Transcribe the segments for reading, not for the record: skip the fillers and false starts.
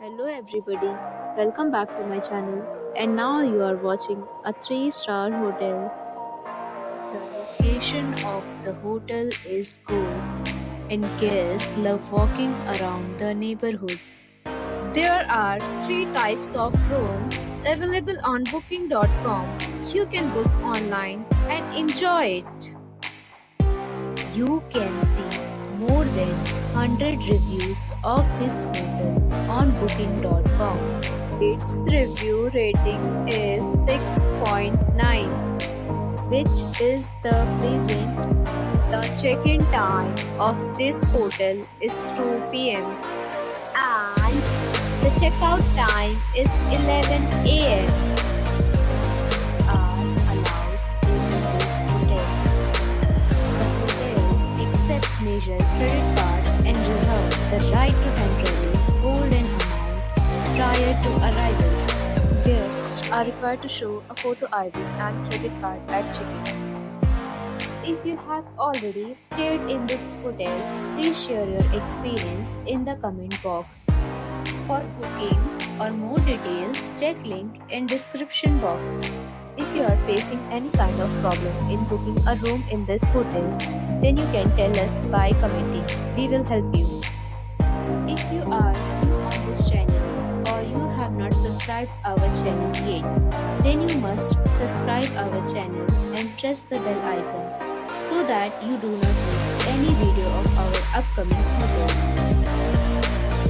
Hello everybody, welcome back to my channel. And now you are watching a 3-star hotel. The location of the hotel is good and guests love walking around the neighborhood. There are 3 types of rooms available on booking.com. You can book online and enjoy it. You can see more than 100 reviews of this hotel on booking.com. Its review rating is 6.9, which is the pleasant. The check-in time of this hotel is 2 p.m. and the checkout time is 11 a.m. are allowed in this hotel. The hotel accepts major credit cards and reserves the right to temporarily hold an amount prior to arrival. Guests are required to show a photo ID and credit card at check-in. If you have already stayed in this hotel, please share your experience in the comment box. For booking or more details, check link in description box. If you are facing any kind of problem in booking a room in this hotel, then you can tell us by commenting. We will help you. If you are new on this channel or you have not subscribed our channel yet, then you must subscribe our channel and press the bell icon so that you do not miss any video of our upcoming hotel.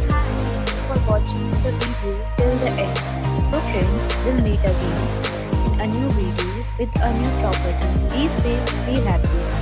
Thanks for watching the video till the end. So friends, we'll meet again in a new video with a new property. Be safe, be happy.